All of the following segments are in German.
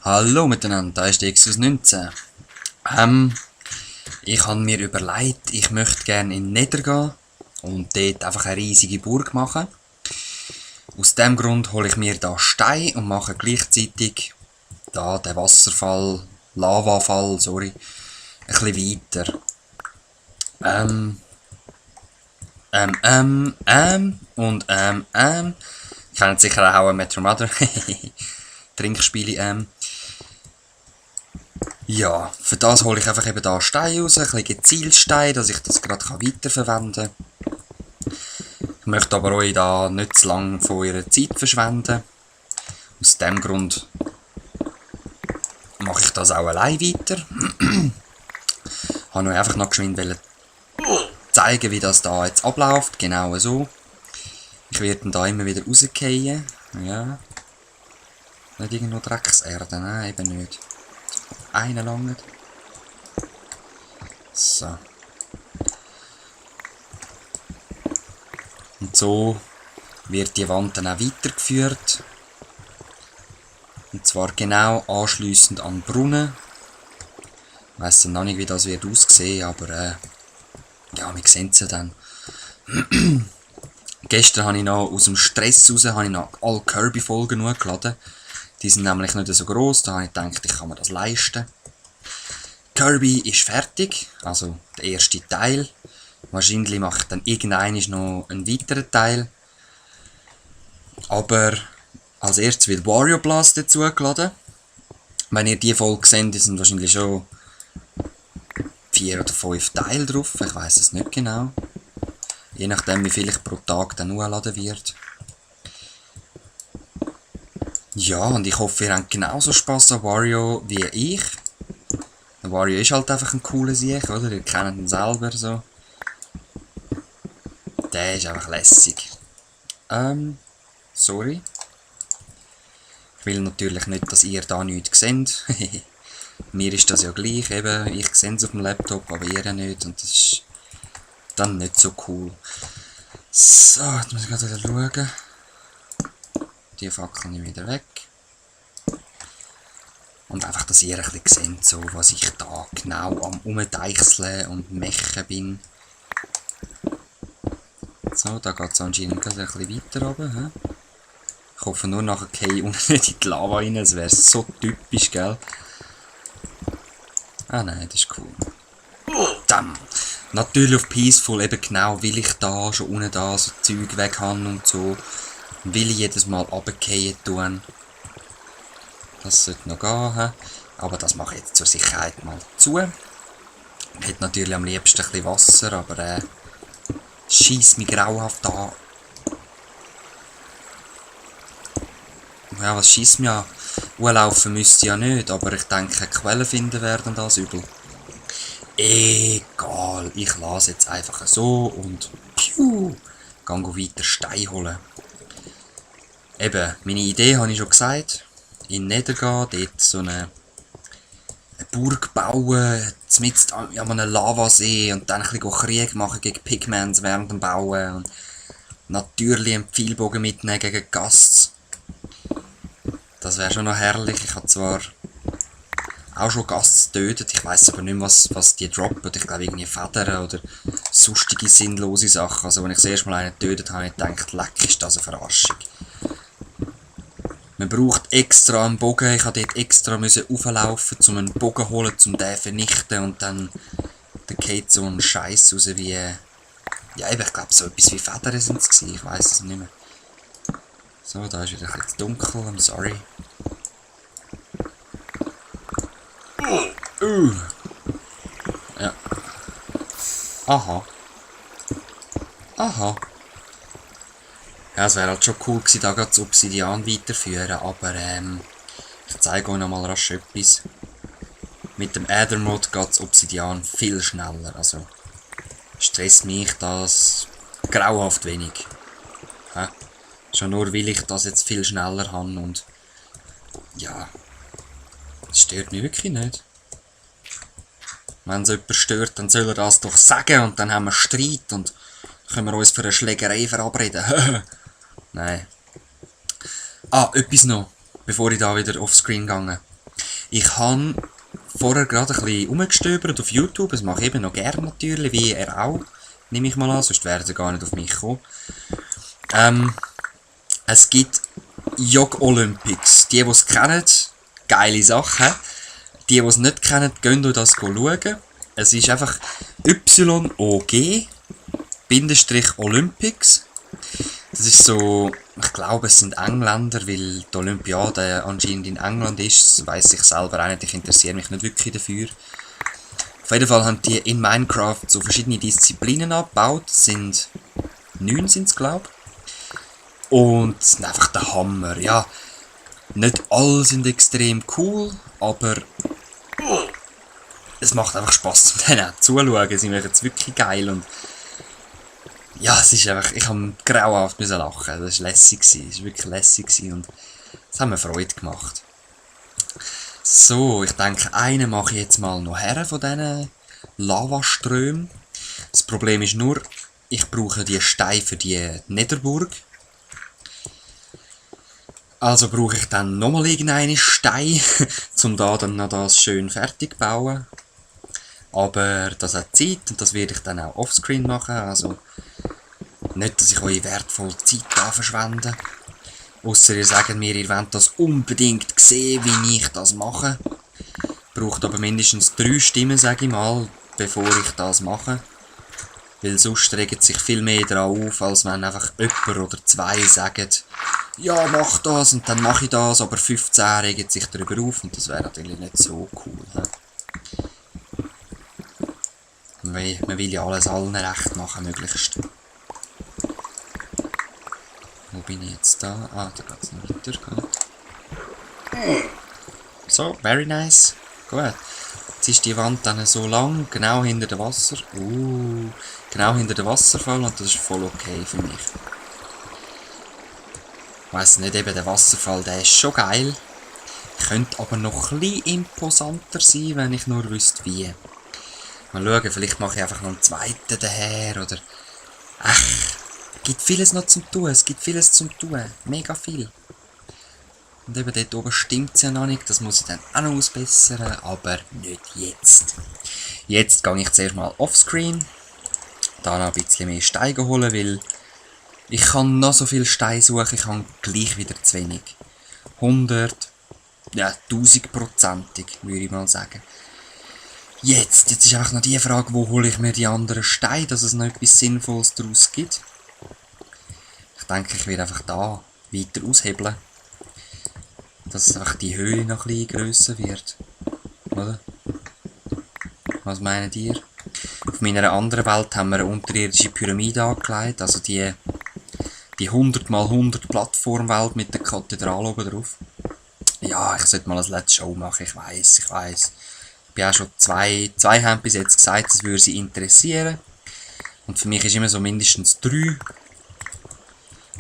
Hallo miteinander, da ist der Exus 19. Ich habe mir überlegt, ich möchte gerne in Nether gehen und dort einfach eine riesige Burg machen. Aus dem Grund hole ich mir da Stein und mache gleichzeitig da den Wasserfall, Lavafall, sorry, ein bisschen weiter. Kennt sicher auch How I Met Your Mother. Trinkspiele, Ja, für das hole ich einfach eben da Steine raus, ein bisschen Gezielstein, dass ich das gerade weiterverwenden kann. Ich möchte aber euch da nicht zu lange von eurer Zeit verschwenden. Aus dem Grund mache ich das auch allein weiter. Ich wollte euch einfach noch geschwind zeigen, wie das da jetzt abläuft, genau so. Ich werde dann da immer wieder rausgehen. Ja. Nicht irgendwo Dreckserde, nein, eben nicht. Einen langen. So. Und so wird die Wand dann auch weitergeführt. Und zwar genau anschliessend an den Brunnen. Ich weiss noch nicht, wie das wird aussehen, aber ja, wir sehen es ja dann. Gestern habe ich noch aus dem Stress raus alle Kirby-Folgen hochgeladen. Die sind nämlich nicht so gross, da habe ich gedacht, ich kann mir das leisten. Kirby ist fertig, also der erste Teil. Wahrscheinlich mache ich dann irgendwann noch einen weiteren Teil. Aber als erstes wird Wario Blast dazu geladen. Wenn ihr die Folge seht, sind wahrscheinlich schon 4 oder 5 Teile drauf, ich weiss es nicht genau. Je nachdem, wie viel ich pro Tag dann hochladen wird. Ja, und ich hoffe, ihr habt genauso Spass an Wario wie ich. Der Wario ist halt einfach ein cooler Sieg, oder? Ihr kennt ihn selber so. Der ist einfach lässig. Sorry. Ich will natürlich nicht, dass ihr da nichts seht. Mir ist das ja gleich, eben, ich sehe es auf dem Laptop, aber ihr nicht. Und das ist dann nicht so cool. So, jetzt muss ich gerade wieder schauen. Die Fackel nehme ich wieder weg. Und einfach, dass ihr ein bisschen seht, so, was ich da genau am Umdeichseln und Mechen bin. So, da geht es anscheinend ein bisschen weiter runter. Ich hoffe nur nachher gehe ich unten nicht in die Lava rein, das wäre so typisch, gell? Ah nein, das ist cool. Dann. Natürlich auf Peaceful, eben genau, weil ich da schon unten da so Zeug weg habe und so. Will ich jedes Mal runterfallen tun. Das sollte noch gehen. Aber das mache ich jetzt zur Sicherheit mal zu. Ich hätte natürlich am liebsten ein bisschen Wasser, aber schießt mich grauhaft an. Ja, was schießt mich an? Laufen müsste ich ja nicht, aber ich denke, Quellen finden werden das übel. Egal, ich lasse jetzt einfach so und piu, gehe weiter Stein holen. Eben, meine Idee habe ich schon gesagt. In Nether gehen, dort so eine Burg bauen, mitten an einem Lavasee und dann ein bisschen Krieg machen gegen Pigments während dem Bauen. Und natürlich einen Pfeilbogen mitnehmen gegen Ghasts. Das wäre schon noch herrlich. Ich habe zwar auch schon Ghasts getötet, ich weiss aber nicht mehr, was die droppen. Ich glaube irgendwie Federn oder sonstige sinnlose Sachen. Also wenn ich das erste Mal einen getötet habe, habe ich gedacht, leck, ist das eine Verarschung. Man braucht extra einen Bogen, ich musste dort extra rauflaufen, um einen Bogen zu holen, um den zu vernichten und dann geht so ein Scheiß raus wie... Ja eben, ich glaube so etwas wie Federn sind es gewesen, ich weiss es nicht mehr. So, da ist wieder ein bisschen dunkel, I'm sorry. Ja. Aha. Aha. Ja, es wäre halt schon cool gewesen, da das Obsidian weiterführen, aber ich zeige euch noch mal rasch etwas. Mit dem Aether Mod geht das Obsidian viel schneller, also stresst mich das grauhaft wenig. Ja? Schon nur weil ich das jetzt viel schneller habe und ja, das stört mich wirklich nicht. Wenn es jemand stört, dann soll er das doch sagen und dann haben wir Streit und können wir uns für eine Schlägerei verabreden. Nein. Ah, etwas noch, bevor ich da wieder offscreen gehe. Ich habe vorher gerade ein bisschen rumgestöbert auf YouTube, das mache ich eben noch gerne natürlich, wie er auch, nehme ich mal an, sonst wäre er gar nicht auf mich gekommen. Es gibt Jog Olympics. Die es kennen, geile Sache. Die es nicht kennen, gehen durch das schauen. Es ist einfach YOG-Olympics. Das ist so, ich glaube, es sind Engländer, weil die Olympiade anscheinend in England ist. Das weiss ich selber auch nicht, ich interessiere mich nicht wirklich dafür. Auf jeden Fall haben die in Minecraft so verschiedene Disziplinen abgebaut. Es sind 9 sind es, glaube ich. Und es sind einfach der Hammer, ja. Nicht alle sind extrem cool, aber es macht einfach Spass, zum denen auch zuzuschauen. Sie machen es wirklich geil und ja, es ist einfach, ich habe grauenhaft lachen. Das war lässig, es war wirklich lässig und es hat mir Freude gemacht. So, ich denke, einen mache ich jetzt mal noch her von diesen Lavaströmen. Das Problem ist nur, ich brauche die Steine für die Netherburg. Also brauche ich dann nochmal irgendeinen Stein, um da dann noch das schön fertig zu bauen. Aber das hat Zeit und das werde ich dann auch offscreen machen. Also nicht, dass ich eure wertvolle Zeit da verschwende. Ausser ihr sagt mir, ihr wollt das unbedingt sehen, wie ich das mache. Braucht aber mindestens 3 Stimmen, sage ich mal, bevor ich das mache. Weil sonst regt sich viel mehr daran auf, als wenn einfach jemand oder 2 sagen, ja, mach das und dann mache ich das, aber 15 regen sich darüber auf und das wäre natürlich nicht so cool. He? Man will ja alles allen recht machen, möglichst. Wo bin ich jetzt da? Ah, da geht es noch weiter. So, very nice. Gut. Jetzt ist die Wand dann so lang, genau hinter dem Wasser. Genau hinter dem Wasserfall und das ist voll okay für mich. Ich weiss nicht, eben der Wasserfall, der ist schon geil. Könnte aber noch ein bisschen imposanter sein, wenn ich nur wüsste wie. Mal schauen, vielleicht mache ich einfach noch einen zweiten daher oder... Ach, es gibt vieles noch zum tun, mega viel. Und eben dort oben stimmt es ja noch nicht, das muss ich dann auch noch ausbessern, aber nicht jetzt. Jetzt gehe ich zuerst mal offscreen, da noch ein bisschen mehr Steine holen, weil ich kann noch so viel Steine suchen, ich habe gleich wieder zu wenig. 100, ja 1000%ig, würde ich mal sagen. Jetzt ist einfach noch die Frage, wo hole ich mir die anderen Steine, dass es noch etwas Sinnvolles daraus gibt. Ich denke, ich werde einfach da weiter aushebeln. Dass einfach die Höhe noch ein bisschen grösser wird. Oder? Was meint ihr? Auf meiner anderen Welt haben wir eine unterirdische Pyramide angelegt, also die 100×100 Plattformwelt mit der Kathedrale oben drauf. Ja, ich sollte mal ein Let's Show machen, ich weiss. Ich habe auch schon zwei haben bis jetzt gesagt, das würde sie interessieren. Und für mich ist immer so mindestens 3.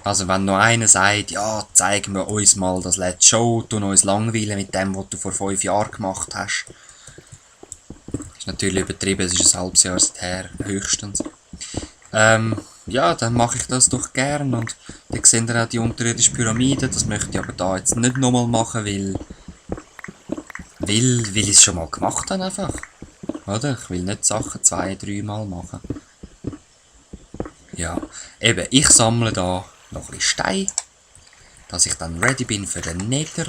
Also wenn noch einer sagt, ja, zeigen wir uns mal das Let's Show, tun uns langweilen mit dem, was du vor 5 Jahren gemacht hast. Das ist natürlich übertrieben, es ist ein halbes Jahr her, höchstens. Ja, dann mache ich das doch gern und dann seht ihr auch die unterirdische Pyramide, das möchte ich aber da jetzt nicht nochmal machen, weil ich es schon mal gemacht habe einfach. Oder? Ich will nicht Sachen 2-3 Mal machen. Ja, eben, ich sammle da noch ein bisschen Stein, dass ich dann ready bin für den Nether.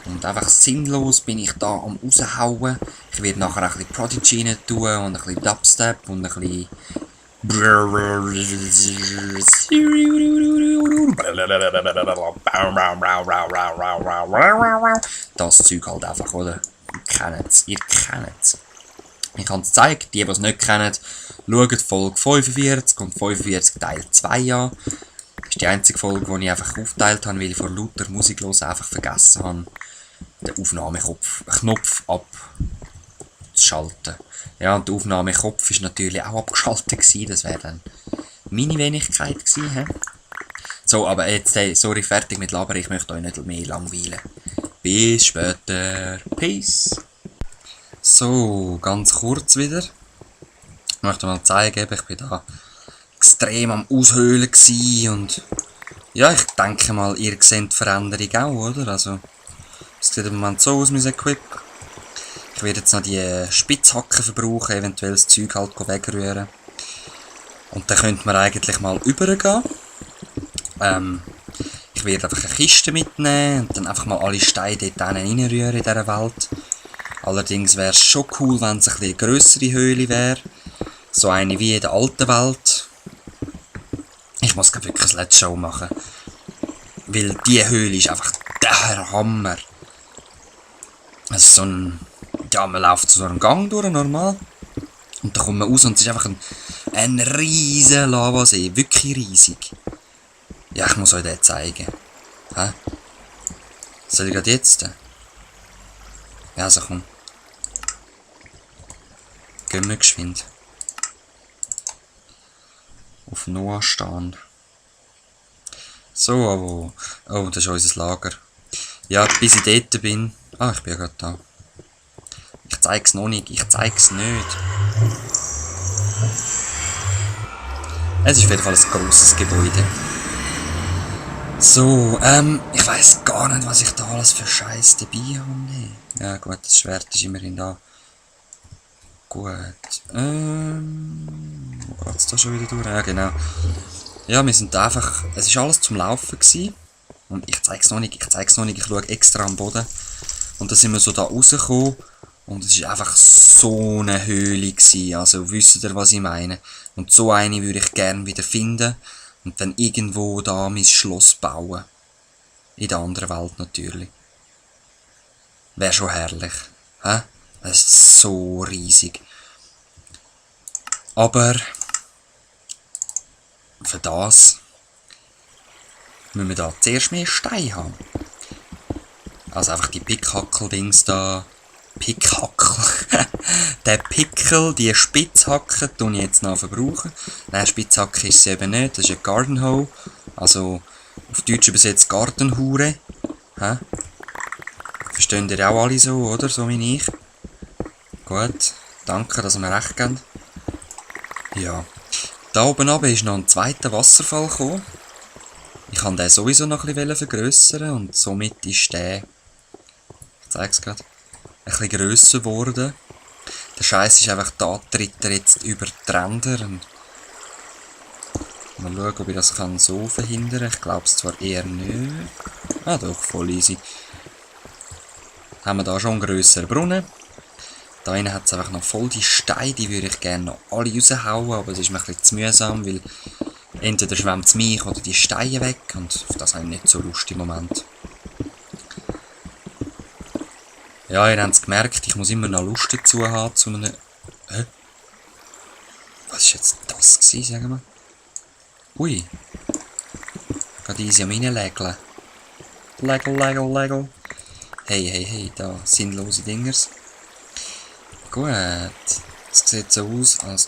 Und einfach sinnlos bin ich da am raushauen. Ich werde nachher ein bisschen Prodigy rein tun und ein bisschen Dubstep und ein bisschen... Das Zeug halt einfach, oder? Ihr kennt es. Ich habe es gezeigt, die es nicht kennen, schaut Folge 45 und 45 Teil 2 an. Das ist die einzige Folge, die ich einfach aufgeteilt habe, weil ich vor lauter Musik hören einfach vergessen habe, den Aufnahmeknopf abzuschalten. Ja, und der Aufnahmekopf war natürlich auch abgeschaltet gewesen, das wäre dann meine Wenigkeit gewesen. He? So, aber jetzt, sorry, fertig mit Labern, ich möchte euch nicht mehr langweilen. Bis später. Peace. So, ganz kurz wieder. Ich möchte mal zeigen, ich bin da extrem am Aushöhlen gewesen und ja, ich denke mal, ihr seht die Veränderung auch, oder? Also, das sieht im Moment so aus, mein Equip. Ich werde jetzt noch die Spitzhacken verbrauchen, eventuell das Zeug halt wegrühren. Und dann könnte man eigentlich mal übergehen. Ich werde einfach eine Kiste mitnehmen und dann einfach mal alle Steine dort reinrühren in dieser Welt. Allerdings wäre es schon cool, wenn es eine grössere Höhle wäre. So eine wie in der alten Welt. Ich muss wirklich ein Let's Show machen. Weil diese Höhle ist einfach der Hammer. Also so ein... Ja, man läuft so einen Gang durch, normal. Und dann kommt man raus und es ist einfach ein riesen Lavasee. Wirklich riesig. Ja, ich muss euch den zeigen. Hä? Soll ich gerade jetzt? Ja, so komm. Gehen wir geschwind. Auf Noah stehen. So, aber... Oh, das ist unser Lager. Ja, bis ich dort bin... Ah, ich bin ja gerade da. Ich zeig's noch nicht, ich zeig's nicht. Es ist auf jeden Fall ein grosses Gebäude. So, ich weiss gar nicht, was ich da alles für Scheiß dabei habe. Nee. Ja gut, das Schwert ist immerhin da. Gut. Wo geht's da schon wieder durch? Ja, genau. Ja, wir sind einfach... Es ist alles zum Laufen gewesen. Und ich zeig's noch nicht, ich schaue extra am Boden. Und dann sind wir so da rausgekommen. Und es war einfach so eine Höhle gewesen. Also wisst ihr, was ich meine? Und so eine würde ich gerne wieder finden. Und dann irgendwo da mein Schloss bauen. In der anderen Welt natürlich. Wäre schon herrlich. Hä? Das ist so riesig. Aber für das müssen wir da zuerst mehr Steine haben. Also einfach die Pickhackel-Dings da. Pickhackel. Der Pickel, die Spitzhacke, tue ich jetzt noch verbrauchen. Nein, Spitzhacke ist es eben nicht, das ist ein Garden Hoe. Also auf Deutsch übersetzt Gartenhure. Hä? Verstehen ihr auch alle so, oder? So wie ich. Gut, danke, dass ihr mir recht gebt. Ja. Da oben runter ist noch ein zweiter Wasserfall gekommen. Ich kann den sowieso noch ein bisschen vergrössern und somit ist der... Ich zeig's gerade. Ein bisschen grösser geworden. Der Scheiß ist einfach da, tritt er jetzt über die Ränder. Und mal schauen, ob ich das kann so verhindern kann. Ich glaube es zwar eher nicht. Ah doch, voll easy. Haben wir da schon einen grösseren Brunnen. Da innen hat es einfach noch voll die Steine, die würde ich gerne noch alle raushauen, aber es ist mir ein bisschen zu mühsam, weil entweder schwemmt es mich oder die Steine weg und auf das habe ich nicht so Lust im Moment. Ja, ihr habt es gemerkt, ich muss immer noch Lust dazu haben, zu einem... Hä? Was war jetzt das gewesen, sagen wir? Ui. Gerade easy am reinlägeln. Lägel. Hey, da sinnlose Dingers. Gut. Es sieht so aus, als